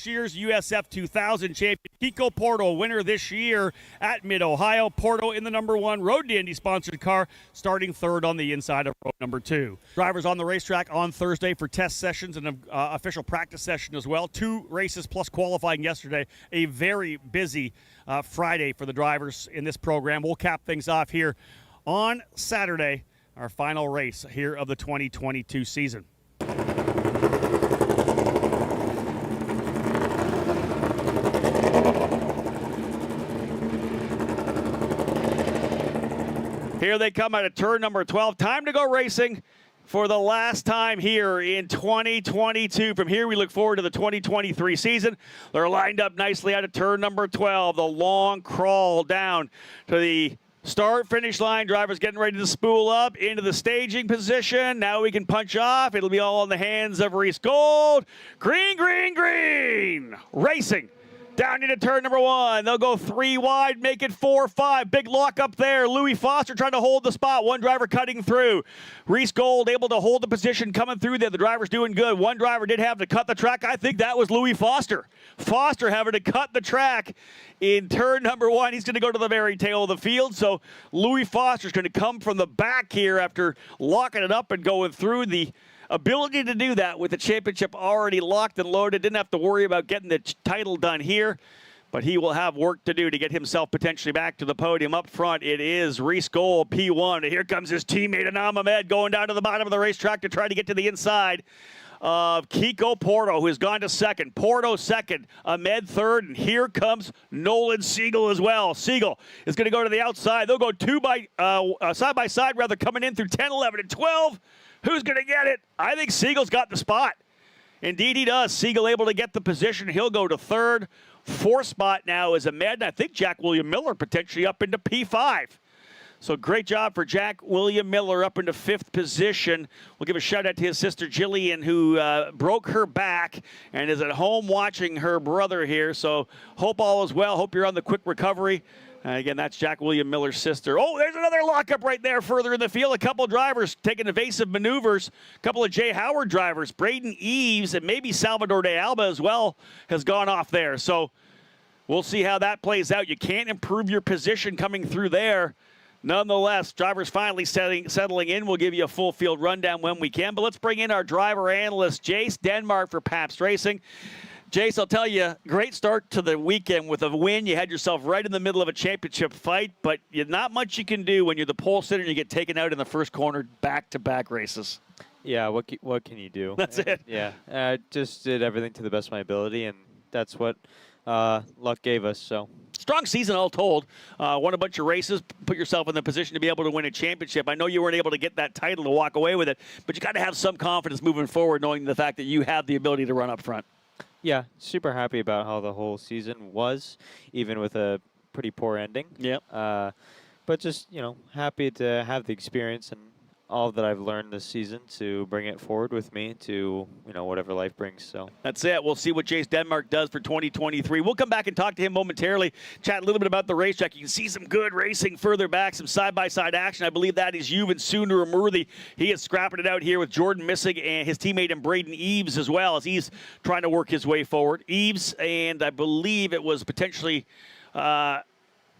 last year's USF 2000 champion, Kiko Porto, winner this year at Mid-Ohio. Porto in the number 1 Road to Indy sponsored car, starting third on the inside of row number 2. Drivers on the racetrack on Thursday for test sessions and an official practice session as well. 2 races plus qualifying yesterday. A very busy Friday for the drivers in this program. We'll cap things off here on Saturday, our final race here of the 2022 season. Here they come out of turn number 12. Time to go racing for the last time here in 2022. From here, we look forward to the 2023 season. They're lined up nicely out of turn number 12. The long crawl down to the start-finish line. Drivers getting ready to spool up into the staging position. Now we can punch off. It'll be all in the hands of Reese Gold. Green, green, green. Racing. Down into turn number 1. They'll go 3 wide, make it 4-5. Big lock up there. Louis Foster trying to hold the spot. One driver cutting through. Reese Gold able to hold the position coming through there. The driver's doing good. One driver did have to cut the track. I think that was Louis Foster. Foster having to cut the track in turn number 1. He's going to go to the very tail of the field. So Louis Foster's going to come from the back here after locking it up and going through. The ability to do that with the championship already locked and loaded. Didn't have to worry about getting the title done here, but he will have work to do to get himself potentially back to the podium. Up front, it is Reese Gold, P1. And here comes his teammate, Anam Ahmed, going down to the bottom of the racetrack to try to get to the inside of Kiko Porto, who has gone to second. Porto second, Ahmed third, and here comes Nolan Siegel as well. Siegel is going to go to the outside. They'll go side by side, rather, coming in through 10, 11, and 12. Who's going to get it? I think Siegel's got the spot. Indeed, he does. Siegel able to get the position. He'll go to third. 4th spot now is Ahmed. I think Jack William Miller potentially up into P5. So great job for Jack William Miller up into 5th position. We'll give a shout out to his sister Jillian, who broke her back and is at home watching her brother here. So hope all is well. Hope you're on the quick recovery. Again, that's Jack William Miller's sister. Oh, there's another lockup right there further in the field. A couple drivers taking evasive maneuvers. A couple of Jay Howard drivers. Braden Eves and maybe Salvador de Alba as well has gone off there. So we'll see how that plays out. You can't improve your position coming through there. Nonetheless, drivers finally settling in. We'll give you a full field rundown when we can. But let's bring in our driver analyst, Jace Denmark for Pabst Racing. Jace, I'll tell you, great start to the weekend with a win. You had yourself right in the middle of a championship fight, but not much you can do when you're the pole sitter and you get taken out in the first corner back-to-back races. Yeah, what can you do? That's it. Yeah, I just did everything to the best of my ability, and that's what luck gave us. So strong season all told. Won a bunch of races, put yourself in the position to be able to win a championship. I know you weren't able to get that title to walk away with it, but you got to have some confidence moving forward, knowing the fact that you have the ability to run up front. Yeah, super happy about how the whole season was, even with a pretty poor ending. Yep. But just, happy to have the experience and all that I've learned this season to bring it forward with me to, whatever life brings. So that's it. We'll see what Jace Denmark does for 2023. We'll come back and talk to him momentarily, chat a little bit about the racetrack. You can see some good racing further back, some side-by-side action. I believe that is Juven Sundaramurthy. He is scrapping it out here with Jordan Missig and his teammate and Braden Eves as well, as he's trying to work his way forward. Eves, and I believe it was potentially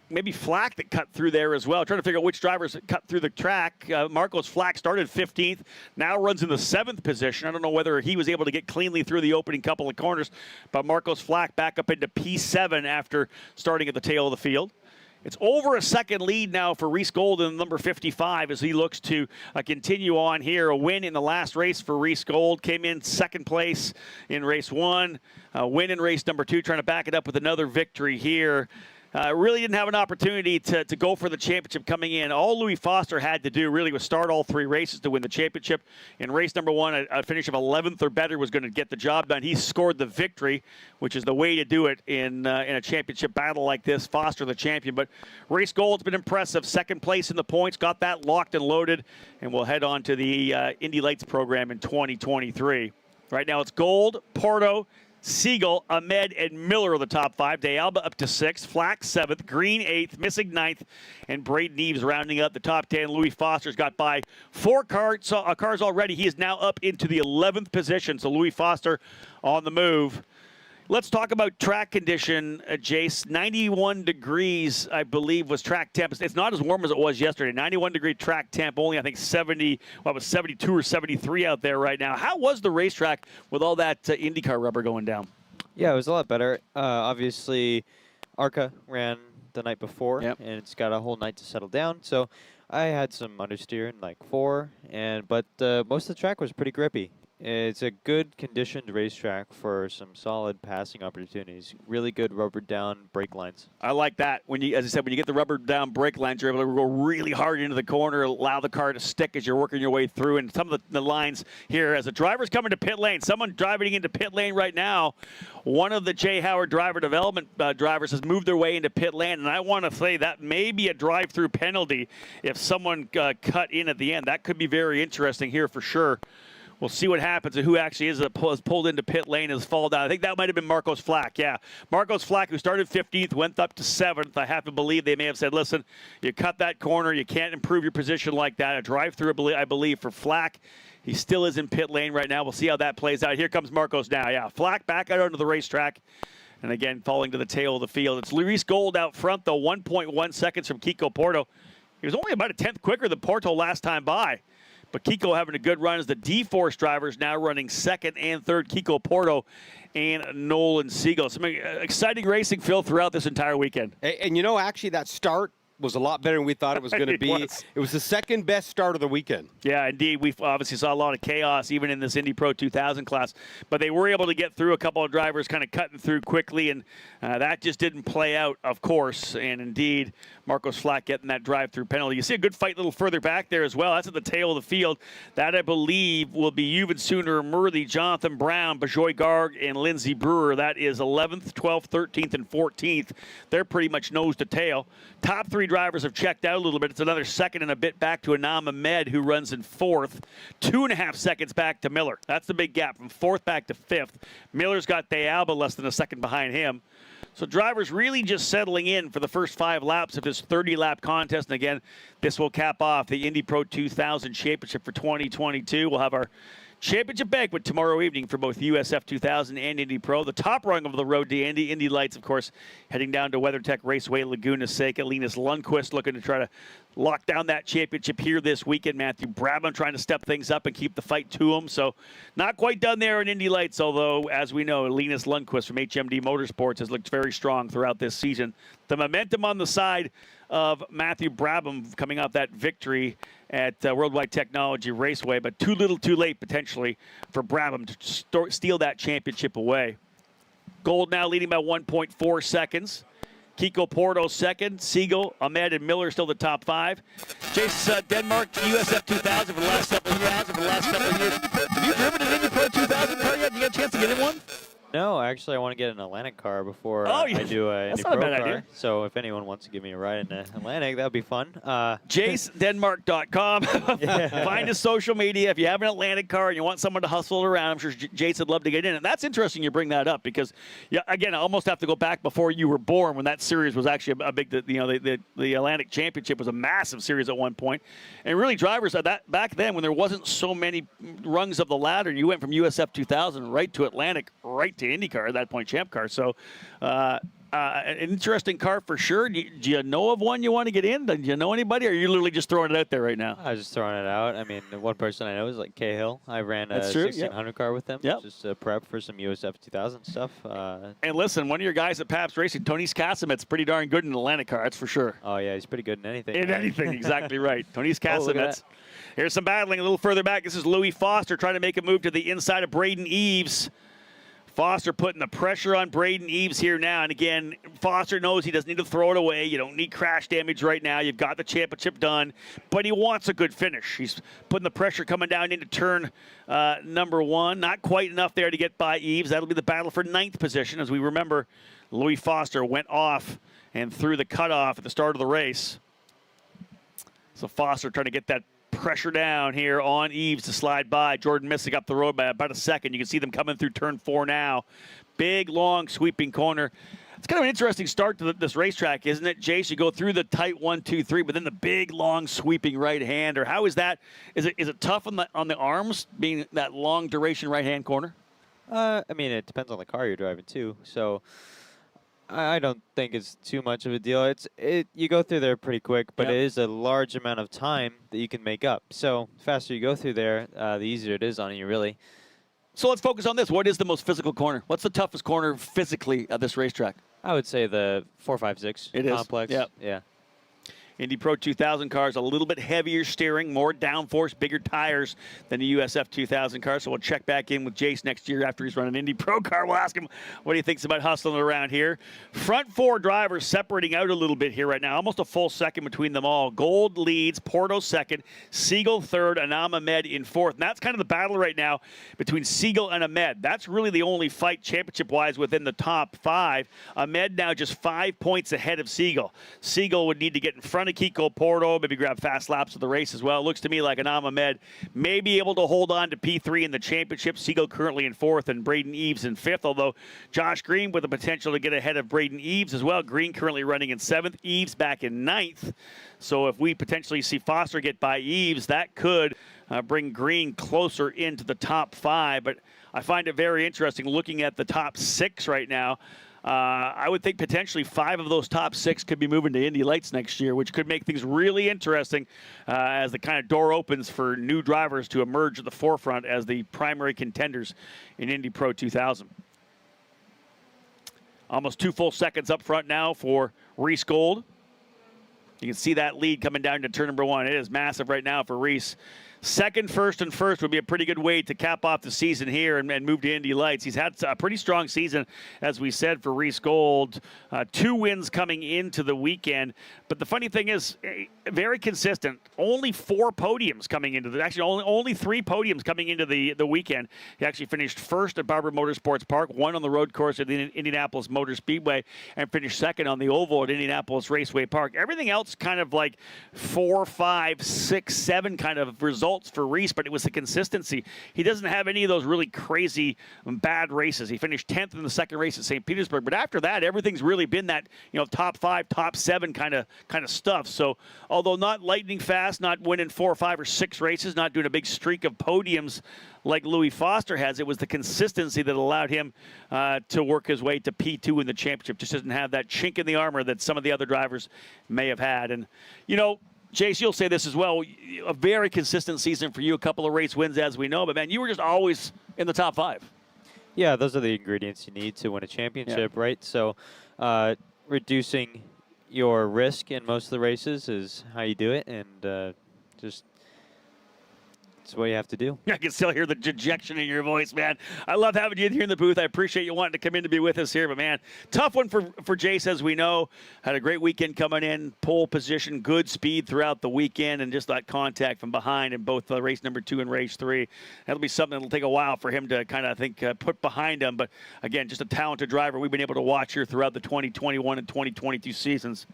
maybe Flack that cut through there as well. Trying to figure out which drivers cut through the track. Marcos Flack started 15th, now runs in the 7th position. I don't know whether he was able to get cleanly through the opening couple of corners, but Marcos Flack back up into P7 after starting at the tail of the field. It's over a second lead now for Reese Gold in number 55 as he looks to continue on here. A win in the last race for Reese Gold. Came in 2nd place in race 1. A win in race number 2, trying to back it up with another victory here. Really didn't have an opportunity to go for the championship coming in. All Louis Foster had to do really was start all 3 races to win the championship. In race number 1, a finish of 11th or better was going to get the job done. He scored the victory, which is the way to do it in a championship battle like this. Foster the champion. But Reese Gold's been impressive. 2nd place in the points. Got that locked and loaded. And we'll head on to the Indy Lights program in 2023. Right now it's Gold, Porto, Siegel, Ahmed, and Miller are the top 5. De Alba up to 6th, Flack 7th, Green 8th, Missig 9th, and Braden Eves rounding up the top 10. Louis Foster's got by 4 cars already. He is now up into the 11th position. So Louis Foster on the move. Let's talk about track condition, Jace. 91 degrees, I believe, was track temp. It's not as warm as it was yesterday. 91-degree track temp, only, I think, 72 or 73 out there right now. How was the racetrack with all that IndyCar rubber going down? Yeah, it was a lot better. Obviously, ARCA ran the night before, Yep. and it's got a whole night to settle down. So I had some understeer in like 4, but most of the track was pretty grippy. It's a good conditioned racetrack for some solid passing opportunities. Really good rubber down brake lines. I like that. When you, as I said, when you get the rubber down brake lines, you're able to go really hard into the corner, allow the car to stick as you're working your way through. And some of the lines here, as the driver's coming to pit lane, someone driving into pit lane right now, one of the J. Howard driver development drivers has moved their way into pit lane. And I want to say that may be a drive-through penalty if someone cut in at the end. That could be very interesting here for sure. We'll see what happens and who actually is pulled into pit lane has fallen down. I think that might have been Marcos Flack, yeah. Marcos Flack, who started 15th, went up to 7th. I have to believe they may have said, listen, you cut that corner, you can't improve your position like that. A drive-through, I believe, for Flack. He still is in pit lane right now. We'll see how that plays out. Here comes Marcos now, yeah. Flack back out onto the racetrack. And again, falling to the tail of the field. It's Luis Gold out front, though, 1.1 seconds from Kiko Porto. He was only about a 10th quicker than Porto last time by. But Kiko having a good run as the D-Force drivers now running 2nd and 3rd. Kiko Porto and Nolan Siegel. Some exciting racing, Phil, throughout this entire weekend. And you know, actually, that start was a lot better than we thought it was going to be. It was the second best start of the weekend. Yeah, indeed. We obviously saw a lot of chaos even in this Indy Pro 2000 class. But they were able to get through a couple of drivers kind of cutting through quickly. And that just didn't play out, of course. And indeed, Marcos Flack getting that drive-through penalty. You see a good fight a little further back there as well. That's at the tail of the field. That, I believe, will be Yuvan Sooner, Murthy, Jonathan Brown, Bajoy Garg, and Lindsey Brewer. That is 11th, 12th, 13th, and 14th. They're pretty much nose to tail. Top 3 drivers have checked out a little bit. It's another second and a bit back to Anam Ahmed, who runs in 4th. 2.5 seconds back to Miller. That's the big gap from 4th back to 5th. Miller's got De Alba less than a second behind him. So drivers really just settling in for the first 5 laps of this 30-lap contest. And again, this will cap off the Indy Pro 2000 Championship for 2022. We'll have our championship banquet tomorrow evening for both USF 2000 and Indy Pro. The top rung of the road to Indy. Indy Lights, of course, heading down to WeatherTech Raceway, Laguna Seca. Linus Lundqvist looking to try to lock down that championship here this weekend. Matthew Brabham trying to step things up and keep the fight to him. So not quite done there in Indy Lights, although, as we know, Linus Lundqvist from HMD Motorsports has looked very strong throughout this season. The momentum on the side of Matthew Brabham coming off that victory at Worldwide Technology Raceway, but too little too late potentially for Brabham to steal that championship away. Gold now leading by 1.4 seconds. Kiko Porto 2nd, Siegel, Ahmed, and Miller still the top 5. Jace, Denmark, USF 2000 for the last couple of years. Have you driven an Indy Pro 2000 car yet? Did you get a chance to get in one? No, actually, I want to get an Atlantic car before I do an Indy not a Pro bad car. idea. So if anyone wants to give me a ride in an Atlantic, that would be fun. JaceDenmark.com. Find his social media. If you have an Atlantic car and you want someone to hustle it around, I'm sure Jace would love to get in. And that's interesting you bring that up because, yeah, again, I almost have to go back before you were born when that series was actually a big, the Atlantic Championship was a massive series at one point. And really drivers back then when there wasn't so many rungs of the ladder, you went from USF 2000 right to Atlantic, right to IndyCar at that point, Champ Car. So an interesting car for sure. Do you know of one you want to get in? Do you know anybody, or are you literally just throwing it out there right now? I was just throwing it out. I mean, the one person I know is like Cahill. I ran a 1600 car with them. Yep. Just to prep for some USF 2000 stuff. And listen, one of your guys at Pabst Racing, Tony Casamet's pretty darn good in an Atlantic car, that's for sure. Oh, yeah, he's pretty good in anything. In anything, exactly right. Tony look at Casamet's. that. Here's some battling a little further back. This is Louis Foster trying to make a move to the inside of Braden Eves. Foster putting the pressure on Braden Eves here now. And again, Foster knows he doesn't need to throw it away. You don't need crash damage right now. You've got the championship done. But he wants a good finish. He's putting the pressure coming down into turn number 1. Not quite enough there to get by Eves. That'll be the battle for 9th position. As we remember, Louis Foster went off and threw the cutoff at the start of the race. So Foster trying to get that pressure down here on Eves to slide by. Jordan Missick up the road by about a second. You can see them coming through turn 4 now. Big, long, sweeping corner. It's kind of an interesting start to this racetrack, isn't it, Jace? You go through the tight 1, 2, 3, but then the big, long, sweeping right hand. Or how is that? Is it tough on the arms, being that long duration right hand corner? I mean, it depends on the car you're driving too. So I don't think it's too much of a deal. You go through there pretty quick, but Yep. it is a large amount of time that you can make up. So the faster you go through there, the easier it is on you, really. So let's focus on this. What is the most physical corner? What's the toughest corner physically at this racetrack? I would say the 456 It is. complex. Yep. Yeah. Indy Pro 2000 cars, a little bit heavier steering, more downforce, bigger tires than the USF 2000 car. So we'll check back in with Jace next year after he's run an Indy Pro car. We'll ask him what he thinks about hustling around here. Front four drivers separating out a little bit here right now. Almost a full second between them all. Gold leads, Porto second, Siegel third, Anam Ahmed in fourth. And that's kind of the battle right now between Siegel and Ahmed. That's really the only fight championship-wise within the top five. Ahmed now just 5 points ahead of Siegel. Siegel would need to get in front of Kiko Porto, maybe grab fast laps of the race as well. It looks to me like Anam Ahmed may be able to hold on to P3 in the championship. Siegel currently in fourth and Braden Eves in fifth, although Josh Green with the potential to get ahead of Braden Eves as well. Green currently running in seventh, Eves back in ninth. So if we potentially see Foster get by Eves, that could bring Green closer into the top five. But I find it very interesting looking at the top six right now. I would think potentially 5 of those top 6 could be moving to Indy Lights next year, which could make things really interesting as the kind of door opens for new drivers to emerge at the forefront as the primary contenders in Indy Pro 2000. Almost 2 full seconds up front now for Reese Gold. You can see that lead coming down to turn number 1. It is massive right now for Reese. Second, first, and first would be a pretty good way to cap off the season here and move to Indy Lights. He's had a pretty strong season, as we said, for Reese Gold. 2 wins coming into the weekend. But the funny thing is, very consistent. Only 4 podiums coming into the, actually only 3 podiums coming into the weekend. He actually finished first at Barber Motorsports Park, won on the road course at the Indianapolis Motor Speedway, and finished second on the oval at Indianapolis Raceway Park. Everything else kind of like 4, 5, 6, 7 kind of results for Reese, but it was the consistency. He doesn't have any of those really crazy bad races. He finished 10th in the second race at St. Petersburg, but after that, everything's really been that, top 5, top 7 kind of stuff. So, although not lightning fast, not winning 4, 5, or 6 races, not doing a big streak of podiums like Louis Foster has, it was the consistency that allowed him to work his way to P2 in the championship. Just doesn't have that chink in the armor that some of the other drivers may have had. And, Jace, you'll say this as well. A very consistent season for you, a couple of race wins, as we know. But, man, you were just always in the top 5. Yeah, those are the ingredients you need to win a championship, right? So reducing your risk in most of the races is how you do it, and just it's what you have to do. I can still hear the dejection in your voice, man. I love having you in here in the booth. I appreciate you wanting to come in to be with us here. But, man, tough one for Jace, as we know. Had a great weekend coming in, pole position, good speed throughout the weekend, and just that contact from behind in both race number 2 and race 3. That'll be something that'll take a while for him to kind of, put behind him. But, again, just a talented driver we've been able to watch here throughout the 2021 and 2022 seasons.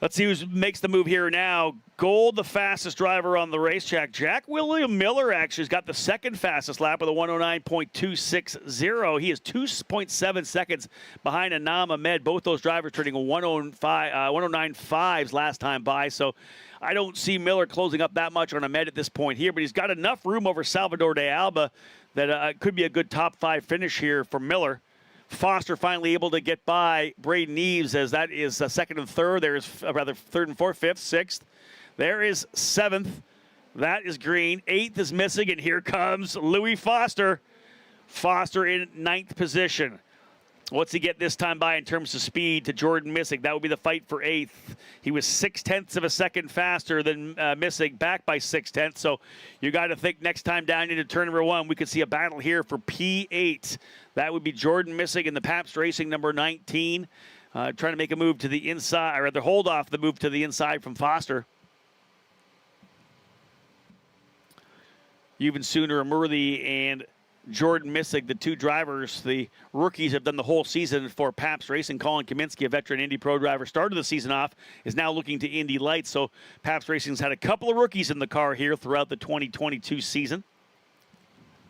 Let's see who makes the move here now. Gold, the fastest driver on the racetrack. Jack William Miller actually has got the second fastest lap with a 109.260. He is 2.7 seconds behind Anam Ahmed. Both those drivers turning 109.5s last time by. So I don't see Miller closing up that much on Ahmed at this point here, but he's got enough room over Salvador de Alba that could be a good top 5 finish here for Miller. Foster finally able to get by Braden Eves, as that is second and third. There's third and fourth, fifth, sixth. There is 7th. That is Green. 8th is missing, and here comes Louis Foster. Foster in 9th position. What's he get this time by in terms of speed to Jordan Missig? That would be the fight for 8th. He was 0.6 of a second faster than Missig, back by 0.6. So you got to think next time down into turn number 1, we could see a battle here for P8. That would be Jordan Missig in the Pabst Racing number 19, trying to make a move to the inside, or rather hold off the move to the inside from Foster. Even sooner, Murley and Jordan Missig, the 2 drivers, the rookies, have done the whole season for Pabst Racing. Colin Kaminsky, a veteran Indy Pro driver, started the season off, is now looking to Indy Lights. So Pabst Racing's had a couple of rookies in the car here throughout the 2022 season.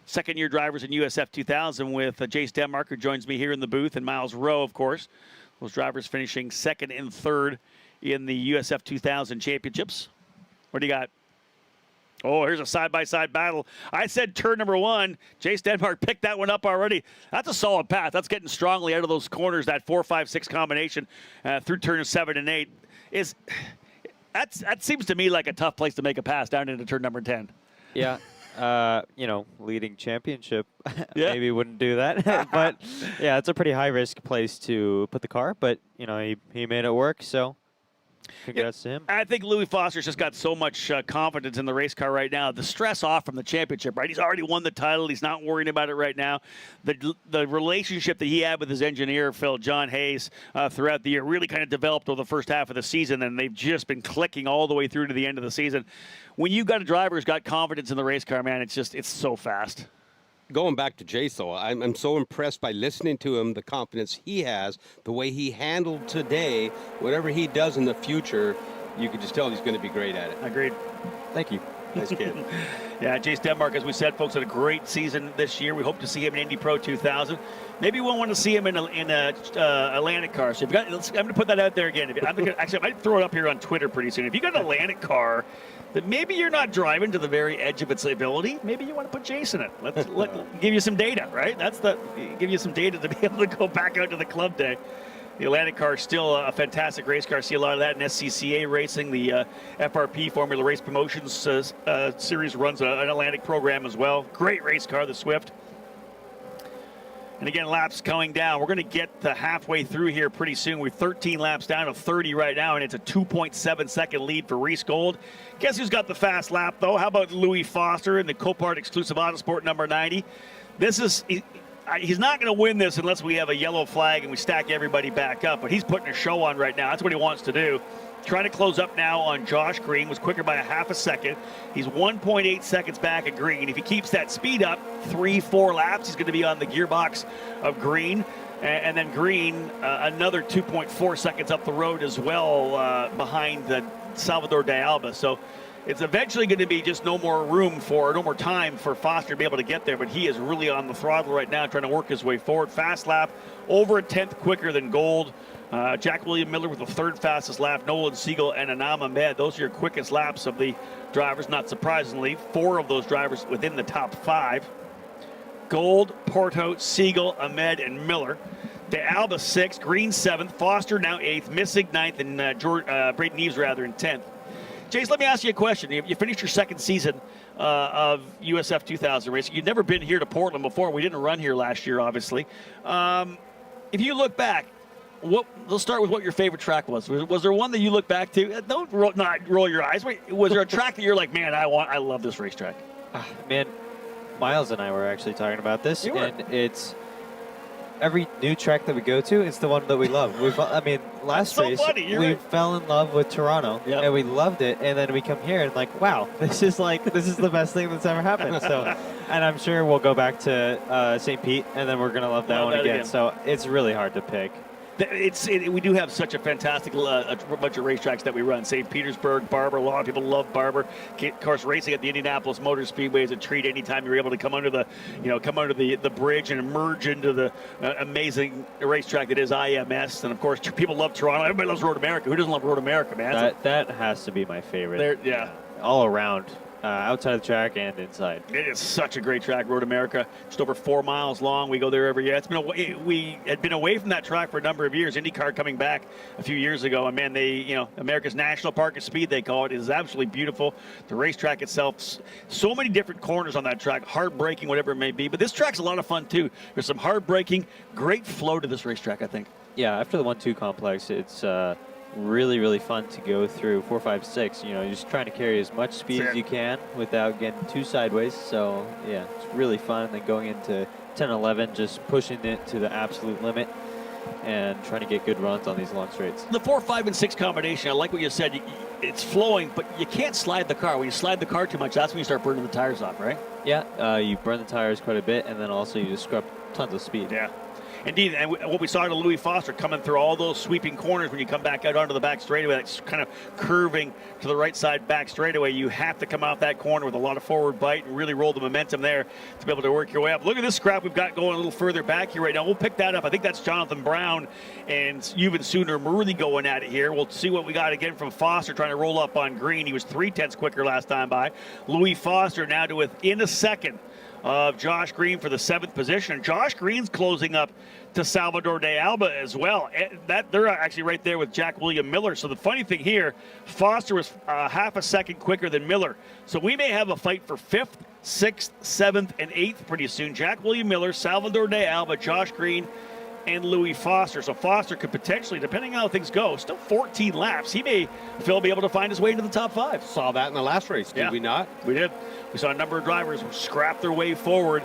Second-year drivers in USF 2000 with Jace Denmark, joins me here in the booth, and Miles Rowe, of course. Those drivers finishing 2nd and 3rd in the USF 2000 championships. What do you got? Oh, here's a side-by-side battle. I said turn number 1. Jace Denmark picked that one up already. That's a solid path. That's getting strongly out of those corners, that 4, 5, 6 combination through turns 7 and 8. That seems to me like a tough place to make a pass down into turn number 10. Yeah. Leading championship, Yeah. maybe wouldn't do that. But, yeah, it's a pretty high-risk place to put the car. But, he made it work, so congrats to him. I think Louis Foster's just got so much confidence in the race car right now. The stress off from the championship, right? He's already won the title. He's not worrying about it right now. The relationship that he had with his engineer, John Hayes, throughout the year really kind of developed over the first half of the season, and they've just been clicking all the way through to the end of the season. When you've got a driver who's got confidence in the race car, man, it's so fast. Going back to Jace, though, I'm so impressed by listening to him, the confidence he has, the way he handled today. Whatever he does in the future, you can just tell he's going to be great at it. Agreed. Thank you. Nice kid. Yeah, Jace Denmark, as we said, folks, had a great season this year. We hope to see him in Indy Pro 2000. Maybe we'll want to see him in a Atlantic car. So I'm going to put that out there again. Actually, I might throw it up here on Twitter pretty soon. If you got an Atlantic car that maybe you're not driving to the very edge of its ability, maybe you want to put Jace in it. Let's give you some data, right? Give you some data to be able to go back out to the club day. The Atlantic car is still a fantastic race car. See a lot of that in SCCA racing. The FRP, Formula Race Promotions series, runs an Atlantic program as well. Great race car, the Swift. And again, laps going down. We're going to get the halfway through here pretty soon. We're 13 laps down to 30 right now, and it's a 2.7-second lead for Reese Gold. Guess who's got the fast lap, though? How about Louis Foster in the Copart Exclusive Autosport number 90? He's not going to win this unless we have a yellow flag and we stack everybody back up, but he's putting a show on right now. That's what he wants to do. Trying to close up now on Josh Green. Was quicker by a half a second. He's 1.8 seconds back at Green. If he keeps that speed up 3-4 laps, he's going to be on the gearbox of Green. And then Green, another 2.4 seconds up the road as well behind Salvador de Alba. So it's eventually going to be just no more time for Foster to be able to get there, but he is really on the throttle right now trying to work his way forward. Fast lap, over a tenth quicker than Gold. Jack William Miller with the third fastest lap. Nolan Siegel and Anam Ahmed. Those are your quickest laps of the drivers, not surprisingly. 4 of those drivers within the top 5. Gold, Porto, Siegel, Ahmed, and Miller. De Alba 6th, Green 7th, Foster now 8th, Missig 9th, and Brayton Eves rather in 10th. Jace, let me ask you a question. You finished your second season of USF 2000 racing. You'd never been here to Portland before. We didn't run here last year, obviously. If you look back, let's start with what your favorite track was. Was there one that you look back to? Don't roll your eyes. Wait, was there a track that you're like, man, I love this racetrack? Man, Miles and I were actually talking about this, and it's every new track that we go to, it's the one that we love. Last race, we fell in love with Toronto, and we loved it, and then we come here and like, wow, this is the best thing that's ever happened. So, and I'm sure we'll go back to St. Pete, and then we're going to love that one again. So it's really hard to pick. We do have such a fantastic bunch of racetracks that we run. St. Petersburg, Barber. A lot of people love Barber. Of course, racing at the Indianapolis Motor Speedway is a treat. Anytime you're able to come under the bridge and emerge into the amazing racetrack that is IMS. And of course, people love Toronto. Everybody loves Road America. Who doesn't love Road America, man? That has to be my favorite. All around. Outside the track and inside. It is such a great track, Road America. Just over 4 miles long. We go there every year. We had been away from that track for a number of years. IndyCar coming back a few years ago, and man, America's National Park of Speed, they call it, is absolutely beautiful. The racetrack itself, so many different corners on that track, hard braking, whatever it may be. But this track's a lot of fun too. There's some hard braking, great flow to this racetrack, I think. Yeah, after the 1-2 complex, it's really, really fun to go through 4, 5, 6. You're just trying to carry as much speed as you can without getting too sideways. So, yeah, it's really fun. And then going into 10, 11, just pushing it to the absolute limit and trying to get good runs on these long straights. The 4, 5, and 6 combination, I like what you said. It's flowing, but you can't slide the car. When you slide the car too much, that's when you start burning the tires off, right? Yeah, you burn the tires quite a bit, and then also you just scrub tons of speed. Yeah. Indeed, and what we saw to Louis Foster coming through all those sweeping corners when you come back out onto the back straightaway, that's kind of curving to the right side back straightaway. You have to come off that corner with a lot of forward bite and really roll the momentum there to be able to work your way up. Look at this scrap we've got going a little further back here right now. We'll pick that up. I think that's Jonathan Brown and even sooner Murley going at it here. We'll see what we got again from Foster trying to roll up on green. He was 3/10 quicker last time by. Louis Foster now to within a second of Josh Green for the 7th position. Josh Green's closing up to Salvador de Alba as well. That they're actually right there with Jack William Miller. So the funny thing here, Foster was half a second quicker than Miller. So we may have a fight for 5th, 6th, 7th, and 8th pretty soon. Jack William Miller, Salvador de Alba, Josh Green, and Louis Foster. So Foster could potentially, depending on how things go, still 14 laps. He may, Phil, be able to find his way into the top 5. Saw that in the last race, did we not? We did. We saw a number of drivers scrap their way forward.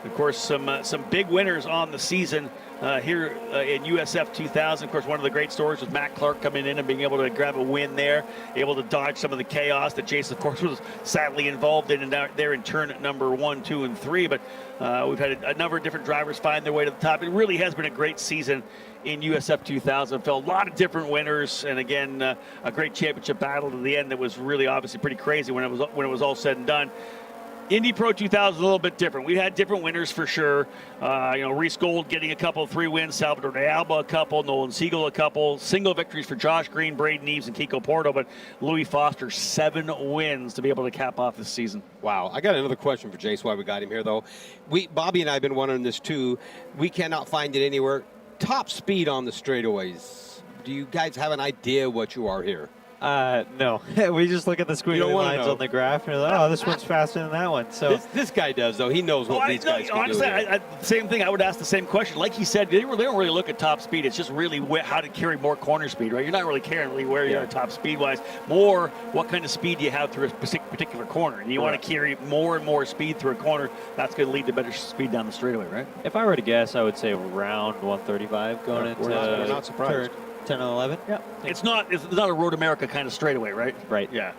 Of course, some big winners on the season here in USF 2000. Of course, one of the great stories was Matt Clark coming in and being able to grab a win there, able to dodge some of the chaos that Jason, of course, was sadly involved in, and there in turn at number 1, 2, and 3. But we've had a number of different drivers find their way to the top. It really has been a great season in USF 2000. Felt a lot of different winners, and again, a great championship battle to the end that was really obviously pretty crazy when it was all said and done. Indy Pro 2000 is a little bit different. We had different winners for sure. Reese Gold getting a couple, 3 wins. Salvador de Alba a couple. Nolan Siegel a couple. Single victories for Josh Green, Braden Eves, and Kiko Porto. But Louis Foster, 7 wins to be able to cap off this season. Wow. I got another question for Jace while we got him here, though. Bobby and I have been wondering this, too. We cannot find it anywhere. Top speed on the straightaways. Do you guys have an idea what you are here? No. We just look at the squiggly lines on the graph and we're like, oh, this one's faster than that one. So this guy does, though. He knows what these guys can honestly, do. same thing. I would ask the same question. Like he said, they don't really look at top speed. It's just really how to carry more corner speed, right? You're not really caring really where you are top speed-wise. More what kind of speed you have through a particular corner. And you want to carry more and more speed through a corner. That's going to lead to better speed down the straightaway, right? If I were to guess, I would say around 135 going into we're not surprised. 10 and 11. Yeah. It's not a Road America kind of straightaway, right? Right. Yeah.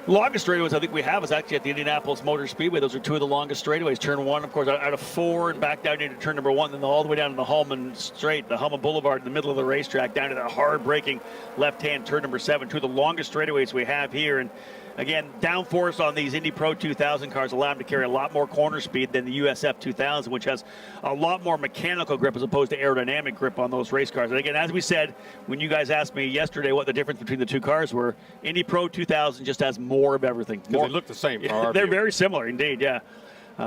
Longest straightaways I think we have is actually at the Indianapolis Motor Speedway. Those are 2 of the longest straightaways. Turn 1, of course, out of 4 and back down into turn number 1, then all the way down to the Hullman Straight, the Hullman Boulevard in the middle of the racetrack, down to that hard-braking left-hand turn number 7. 2 of the longest straightaways we have here. And again, downforce on these Indy Pro 2000 cars allow them to carry a lot more corner speed than the USF 2000, which has a lot more mechanical grip as opposed to aerodynamic grip on those race cars. And again, as we said, when you guys asked me yesterday what the difference between the 2 cars were, Indy Pro 2000 just has more of everything. They look the same. Yeah, they're very similar indeed, yeah.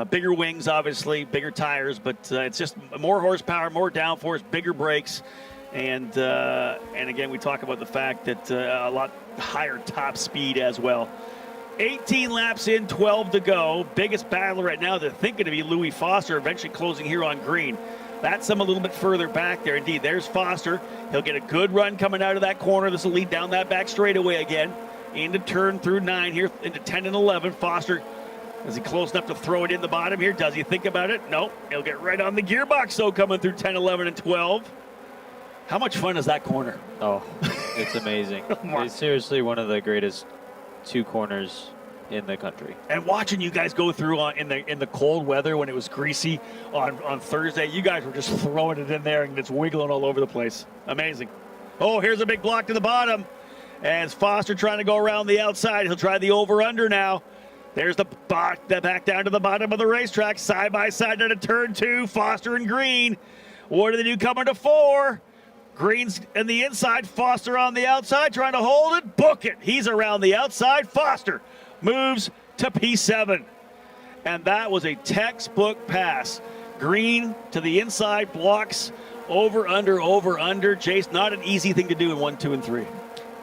Bigger wings, obviously, bigger tires, but it's just more horsepower, more downforce, bigger brakes. And again, we talk about the fact that a lot higher top speed as well. 18 laps in, 12 to go. Biggest battle right now, they're thinking to be Louis Foster, eventually closing here on green. That's him a little bit further back there. Indeed, there's Foster. He'll get a good run coming out of that corner. This will lead down that back straightaway again. Into turn through 9 here, into 10 and 11. Foster, is he close enough to throw it in the bottom here? Does he think about it? No. He'll get right on the gearbox, though, coming through 10, 11, and 12. How much fun is that corner? Oh, it's amazing. It's seriously one of the greatest 2 corners in the country. And watching you guys go through in the cold weather when it was greasy on Thursday, you guys were just throwing it in there and it's wiggling all over the place. Amazing. Oh, here's a big block to the bottom. As Foster trying to go around the outside. He'll try the over-under now. There's the back down to the bottom of the racetrack, side by side into turn 2. Foster and Green. What do they do coming to 4? Green's in the inside, Foster on the outside, trying to hold it, book it. He's around the outside. Foster moves to P7. And that was a textbook pass. Green to the inside, blocks, over, under. Jace, not an easy thing to do in 1, 2, and 3.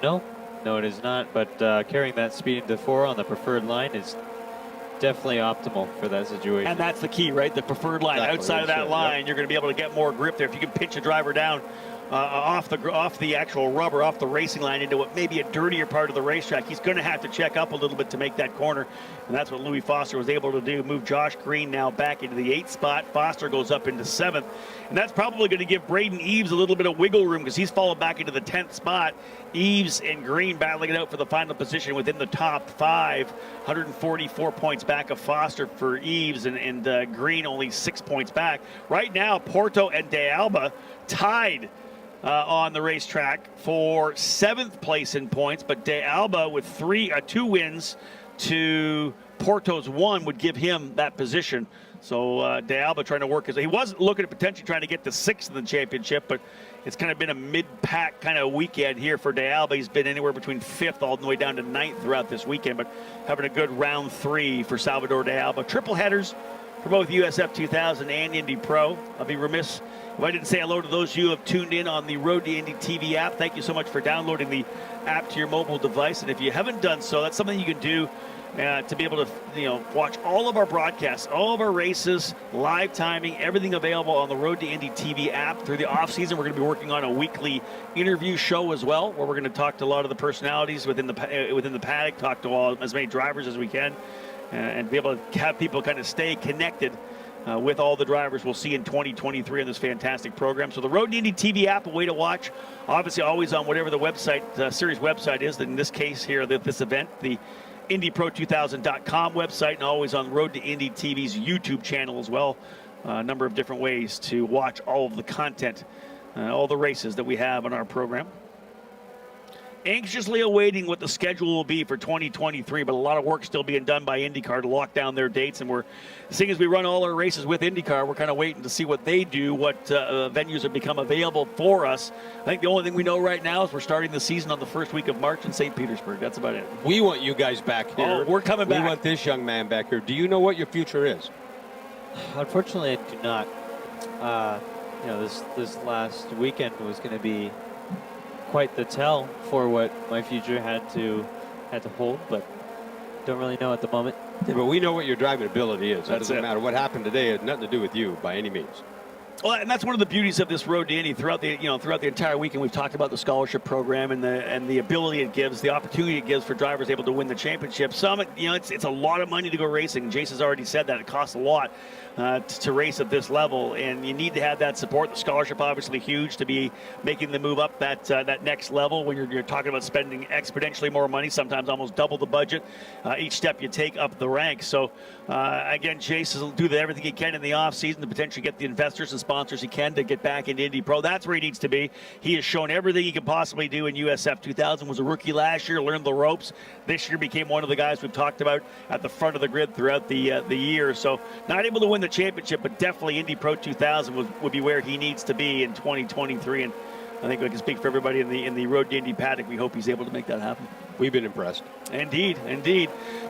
No, it is not. But carrying that speed into 4 on the preferred line is definitely optimal for that situation. And that's the key, right? The preferred line. Exactly. Outside of that line, you're going to be able to get more grip there. If you can pinch a driver down off the actual rubber, off the racing line into what may be a dirtier part of the racetrack. He's going to have to check up a little bit to make that corner, and that's what Louis Foster was able to do. Move Josh Green now back into the 8th spot. Foster goes up into 7th, and that's probably going to give Braden Eves a little bit of wiggle room because he's fallen back into the 10th spot. Eves and Green battling it out for the final position within the top 5. 144 points back of Foster for Eves, and Green only 6 points back. Right now, Porto and De Alba tied on the racetrack for 7th place in points, but De Alba with 2 wins to Porto's 1 would give him that position. So De Alba trying to work, he wasn't looking at potentially trying to get to 6th in the championship, but it's kind of been a mid-pack kind of weekend here for De Alba. He's been anywhere between 5th all the way down to 9th throughout this weekend, but having a good round 3 for Salvador De Alba. Triple headers for both USF 2000 and Indy Pro. I'll be remiss if I didn't say hello to those of you who have tuned in on the Road to Indy TV app. Thank you so much for downloading the app to your mobile device. And if you haven't done so, that's something you can do to be able to watch all of our broadcasts, all of our races, live timing, everything available on the Road to Indy TV app. Through the off season, we're going to be working on a weekly interview show as well, where we're going to talk to a lot of the personalities within the paddock, talk to as many drivers as we can, and be able to have people kind of stay connected with all the drivers we'll see in 2023 in this fantastic program. So the Road to Indy TV app, a way to watch, obviously always on whatever the website, series website is. In this case here, this event, the IndyPro2000.com website, and always on Road to Indy TV's YouTube channel as well. A number of different ways to watch all of the content, all the races that we have on our program. Anxiously awaiting what the schedule will be for 2023, but a lot of work still being done by IndyCar to lock down their dates, and we're seeing as we run all our races with IndyCar, we're kind of waiting to see what they do, what venues have become available for us. I think the only thing we know right now is we're starting the season on the first week of March in St. Petersburg. That's about it. We want you guys back here. Oh, we're coming back. We want this young man back here. Do you know what your future is? Unfortunately, I do not. This last weekend was going to be quite the tell for what my future had to hold, but don't really know at the moment. Yeah, but we know what your driving ability is. It That's doesn't it. matter what happened today. It has nothing to do with you by any means. Well, and that's one of the beauties of this Road to Indy. Throughout the entire weekend, we've talked about the scholarship program and the ability it gives, the opportunity it gives for drivers able to win the championship. Some, it's a lot of money to go racing. Jason's already said that it costs a lot to race at this level, and you need to have that support. The scholarship obviously huge to be making the move up that next level when you're talking about spending exponentially more money, sometimes almost double the budget each step you take up the ranks. So again, Jason will do everything he can in the off season to potentially get the investors and sponsors he can to get back into Indy Pro. That's where he needs to be. He has shown everything he can possibly do in USF 2000. Was a rookie last year, learned the ropes. This year became one of the guys we've talked about at the front of the grid throughout the year. So not able to win the championship, but definitely Indy Pro 2000 would be where he needs to be in 2023. And I think we can speak for everybody in the Road to Indy paddock. We hope he's able to make that happen. We've been impressed. Indeed.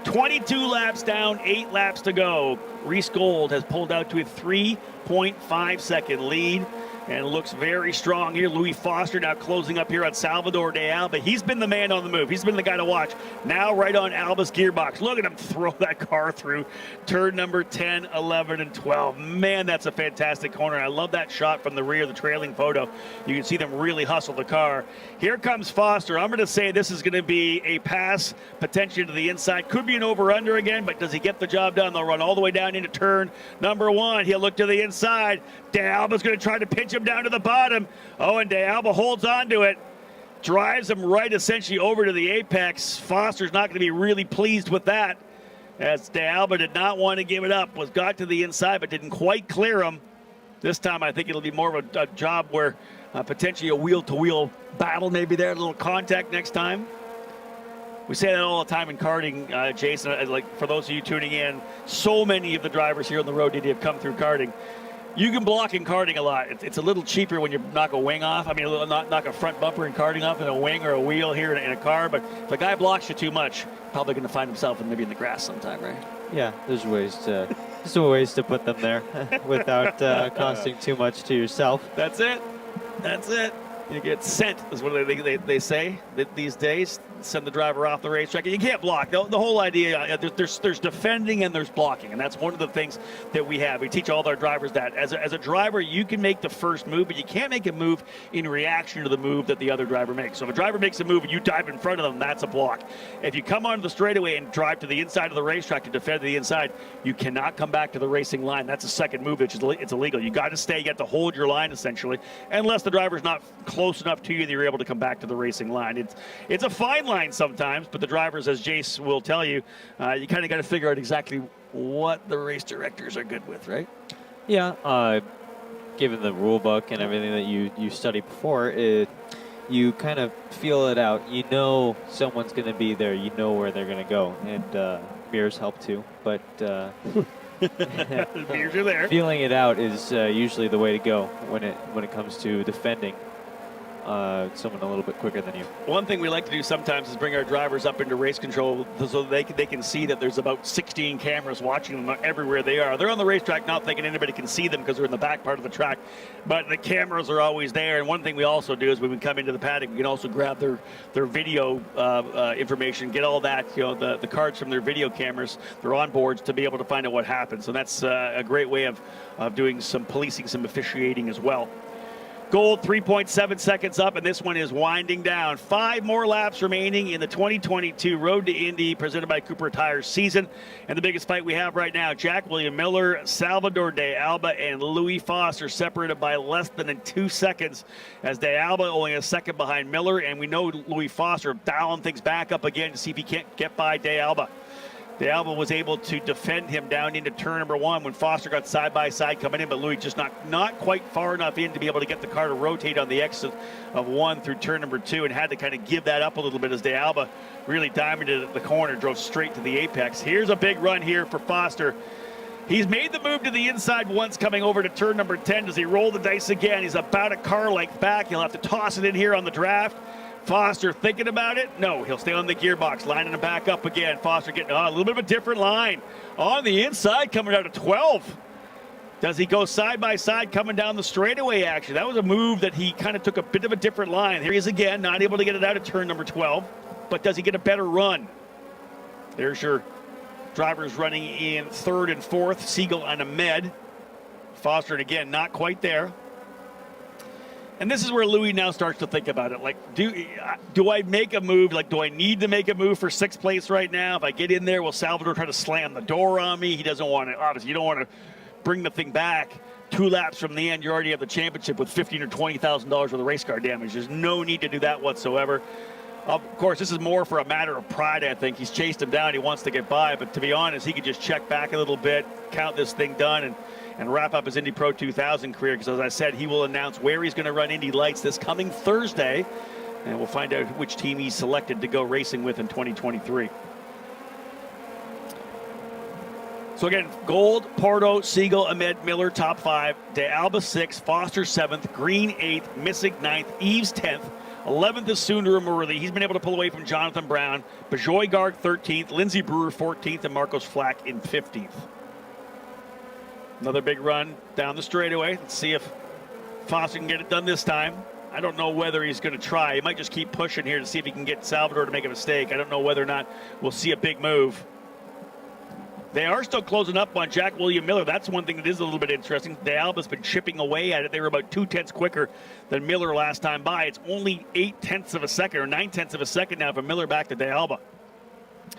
22 laps down, 8 laps to go. Reese Gold has pulled out to a 3.5 second lead and looks very strong here. Louis Foster now closing up here on Salvador De Alba. He's been the man on the move. He's been the guy to watch. Now right on Alba's gearbox. Look at him throw that car through turn number 10, 11, and 12. Man, that's a fantastic corner. I love that shot from the rear, the trailing photo. You can see them really hustle the car. Here comes Foster. I'm going to say this is going to be a pass potentially to the inside. Could be an over-under again, but does he get the job done? They'll run all the way down into turn number 1. He'll look to the inside. De Alba's going to try to pinch him down to the bottom. Oh, and De Alba holds on to it. Drives him right essentially over to the apex. Foster's not going to be really pleased with that, as De Alba did not want to give it up. Got to the inside but didn't quite clear him. This time I think it'll be more of a job where potentially a wheel-to-wheel battle maybe there, a little contact next time. We say that all the time in karting, Jason. Like for those of you tuning in, so many of the drivers here on the road have come through karting. You can block in karting a lot. It's a little cheaper when you knock a wing off. I mean, knock a front bumper in karting off and a wing or a wheel here in a car. But if a guy blocks you too much, probably going to find himself maybe in the grass sometime, right? Yeah, there's ways to put them there without costing too much to yourself. That's it. You get sent, is what they say these days. Send the driver off the racetrack. You can't block. The whole idea, there's defending and there's blocking, and that's one of the things that we have. We teach all our drivers that. As a driver, you can make the first move, but you can't make a move in reaction to the move that the other driver makes. So if a driver makes a move and you dive in front of them, that's a block. If you come onto the straightaway and drive to the inside of the racetrack to defend the inside, you cannot come back to the racing line. That's a second move. It's illegal. You got to stay. You got to hold your line, essentially, unless the driver's not close enough to you that you're able to come back to the racing line. It's a fine line sometimes, but the drivers, as Jace will tell you, you kind of got to figure out exactly what the race directors are good with, right? Yeah, given the rule book and everything that you studied before, you kind of feel it out. You know someone's going to be there. You know where they're going to go, and mirrors help too. But mirrors are there. Feeling it out is usually the way to go when it comes to defending someone a little bit quicker than you. One thing we like to do sometimes is bring our drivers up into race control so they can see that there's about 16 cameras watching them everywhere they are. They're on the racetrack not thinking anybody can see them because they're in the back part of the track, but the cameras are always there. And one thing we also do is when we come into the paddock, we can also grab their video information, get all that, the cards from their video cameras, their onboards, to be able to find out what happened. So that's a great way of doing some policing, some officiating as well. Gold 3.7 seconds up, and this one is winding down. 5 more laps remaining in the 2022 Road to Indy presented by Cooper Tires season. And the biggest fight we have right now, Jack William Miller, Salvador De Alba, and Louis Foster separated by less than 2 seconds, as De Alba only a second behind Miller, and we know Louis Foster dialing things back up again to see if he can't get by De Alba. De Alba was able to defend him down into turn number 1 when Foster got side by side coming in, but Louis just not quite far enough in to be able to get the car to rotate on the exit of 1 through turn number 2, and had to kind of give that up a little bit as De Alba really diamonded the corner, drove straight to the apex. Here's a big run here for Foster. He's made the move to the inside once coming over to turn number 10. Does he roll the dice again? He's about a car length back. He'll have to toss it in here on the draft. Foster thinking about it? No, he'll stay on the gearbox, lining him back up again. Foster getting a little bit of a different line. On the inside, coming out of 12. Does he go side by side coming down the straightaway action? That was a move that he kind of took a bit of a different line. Here he is again, not able to get it out of turn number 12. But does he get a better run? There's your drivers running in 3rd and 4th, Siegel and Ahmed. Foster, and again, not quite there. And this is where Louis now starts to think about it. Like, do I make a move? Like, do I need to make a move for 6th place right now? If I get in there, will Salvador try to slam the door on me? He doesn't want to. Obviously, you don't want to bring the thing back 2 laps from the end. You already have the championship with $15,000 or $20,000 worth of race car damage. There's no need to do that whatsoever. Of course, this is more for a matter of pride, I think. He's chased him down. He wants to get by. But to be honest, he could just check back a little bit, count this thing done, and wrap up his Indy Pro 2000 career, because as I said, he will announce where he's going to run Indy Lights this coming Thursday, and we'll find out which team he's selected to go racing with in 2023. So again, Gold, Porto, Siegel, Ahmed, Miller, top 5, De Alba 6th, Foster 7th, Green 8th, Missick 9th, Eves 10th, 11th is Sundar Murali. He's been able to pull away from Jonathan Brown. Bejoy Garg 13th, Lindsey Brewer 14th, and Marcos Flack in 15th. Another big run down the straightaway. Let's see if Foster can get it done this time. I don't know whether he's going to try. He might just keep pushing here to see if he can get Salvador to make a mistake. I don't know whether or not we'll see a big move. They are still closing up on Jack William Miller. That's one thing that is a little bit interesting. De Alba's been chipping away at it. They were about 2/10 quicker than Miller last time by. It's only 8/10 of a second or 9/10 of a second now from Miller back to De Alba.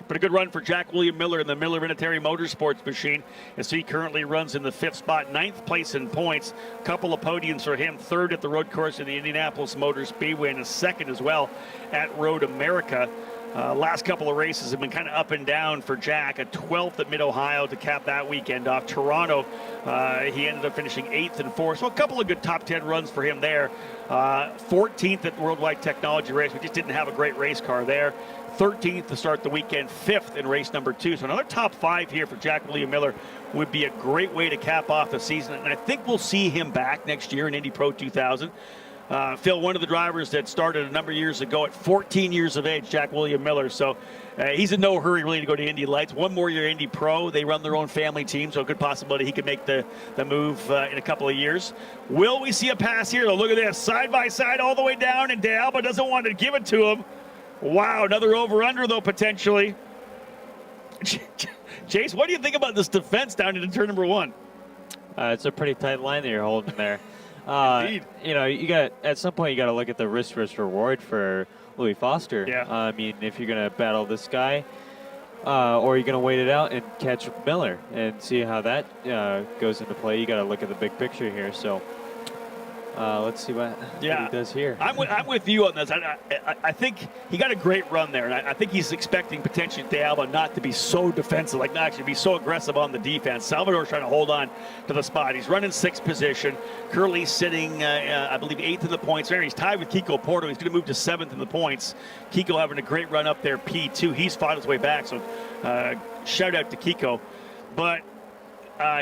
But a good run for Jack William Miller in the Miller Vinatieri Motorsports machine, as he currently runs in the 5th spot, 9th place in points. A couple of podiums for him, 3rd at the road course in the Indianapolis Motor Speedway, and a 2nd as well at Road America. Last couple of races have been kind of up and down for Jack. A 12th at Mid-Ohio to cap that weekend off. Toronto, he ended up finishing 8th and 4th. So a couple of good top 10 runs for him there. 14th at Worldwide Technology Race. We just didn't have a great race car there. 13th to start the weekend, 5th in race number 2. So another top 5 here for Jack William Miller would be a great way to cap off the season. And I think we'll see him back next year in Indy Pro 2000. Phil, one of the drivers that started a number of years ago at 14 years of age, Jack William Miller. So he's in no hurry really to go to Indy Lights. One more year Indy Pro. They run their own family team, so a good possibility he could make the move in a couple of years. Will we see a pass here? Look at this, side by side all the way down, and De Alba doesn't want to give it to him. Wow, another over-under though potentially. Jace, what do you think about this defense down into turn number 1? It's a pretty tight line that you're holding there. Indeed. You know, you got at some point you got to look at the risk versus reward for Louis Foster. Yeah. I mean, if you're gonna battle this guy, or you're gonna wait it out and catch Miller and see how that goes into play, you got to look at the big picture here. So let's see what he does here. I'm with you on this. I think he got a great run there, and I think he's expecting potentially De Alba not to be so defensive, like not actually be so aggressive on the defense. Salvador's trying to hold on to the spot. He's running 6th position. Curly's sitting, I believe, 8th in the points. He's tied with Kiko Porto. He's going to move to 7th in the points. Kiko having a great run up there, P2. He's fought his way back, so shout out to Kiko. But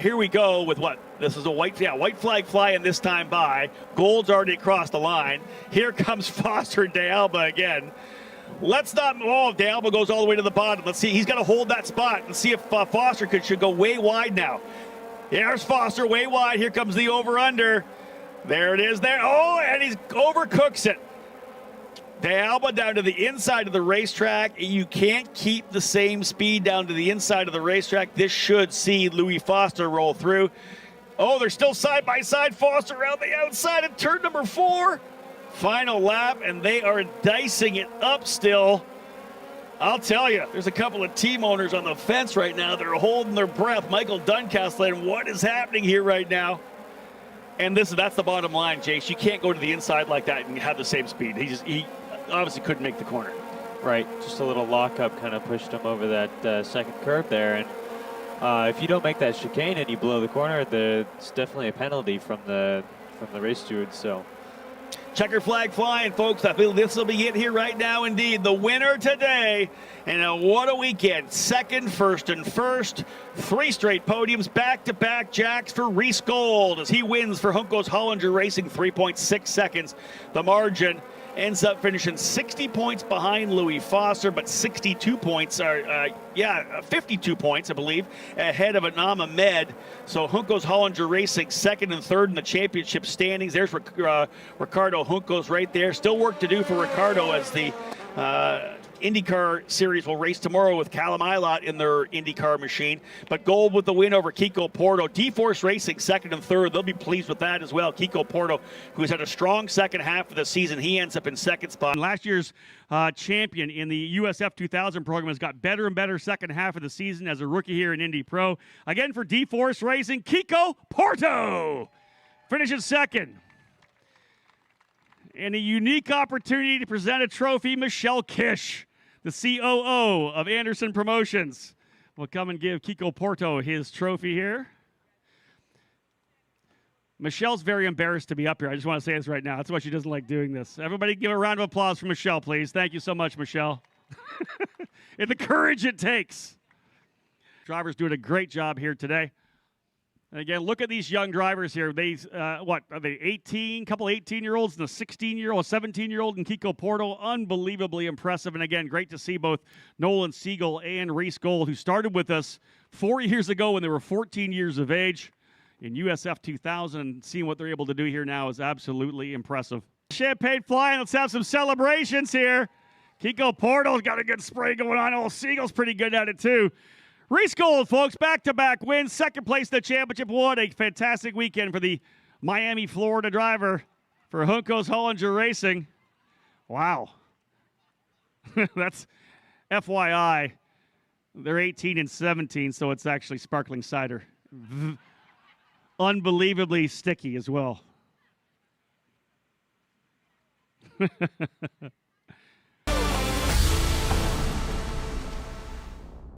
here we go with what? This is a white flag flying this time by. Gold's already across the line. Here comes Foster and De Alba again. Let's not, De Alba goes all the way to the bottom. Let's see, he's got to hold that spot and see if Foster should go way wide now. Here's Foster way wide. Here comes the over-under. There it is there. Oh, and he overcooks it. De Alba down to the inside of the racetrack. You can't keep the same speed down to the inside of the racetrack. This should see Louis Foster roll through. Oh, they're still side by side. Foster around the outside of turn number 4. Final lap, and they are dicing it up still. I'll tell you, there's a couple of team owners on the fence right now that are holding their breath. Michael Duncastle, what is happening here right now? And that's the bottom line, Jace. You can't go to the inside like that and have the same speed. He obviously couldn't make the corner. Right, just a little lockup kind of pushed him over that second curve there. And if you don't make that chicane and you blow the corner, it's definitely a penalty from the race steward. So, checker flag flying, folks. I feel this will be it here right now. Indeed, the winner today, and what a weekend! Second, first, and first. 3 straight podiums, back-to-back jacks for Reese Gold as he wins for Juncos Hollinger Racing, 3.6 seconds. The margin ends up finishing 60 points behind Louis Foster, but 52 points, 52 points, I believe, ahead of Anam Ahmed. So Juncos Hollinger Racing 2nd and 3rd in the championship standings. There's Ricardo Juncos right there. Still work to do for Ricardo as the IndyCar Series will race tomorrow with Callum Ilott in their IndyCar machine. But Gold with the win over Kiko Porto. D-Force Racing 2nd and 3rd. They'll be pleased with that as well. Kiko Porto, who's had a strong second half of the season, he ends up in 2nd spot. Last year's champion in the USF 2000 program has got better and better second half of the season as a rookie here in Indy Pro. Again for D-Force Racing, Kiko Porto finishes 2nd. And a unique opportunity to present a trophy, Michelle Kish, the COO of Anderson Promotions, will come and give Kiko Porto his trophy here. Michelle's very embarrassed to be up here. I just want to say this right now. That's why she doesn't like doing this. Everybody give a round of applause for Michelle, please. Thank you so much, Michelle. And the courage it takes. Drivers doing a great job here today. And again, look at these young drivers here. They, what, are they 18? Couple 18-year-olds and a 16-year-old, 17-year-old in Kiko Porto. Unbelievably impressive. And again, great to see both Nolan Siegel and Reese Gold, who started with us 4 years ago when they were 14 years of age in USF 2000. And seeing what they're able to do here now is absolutely impressive. Champagne flying. Let's have some celebrations here. Kiko Porto's got a good spray going on. Oh, Siegel's pretty good at it, too. Reese Gold, folks, back-to-back wins, 2nd place in the championship. What a fantastic weekend for the Miami, Florida driver for Juncos Hollinger Racing. Wow. That's FYI. They're 18 and 17, so it's actually sparkling cider. Unbelievably sticky as well.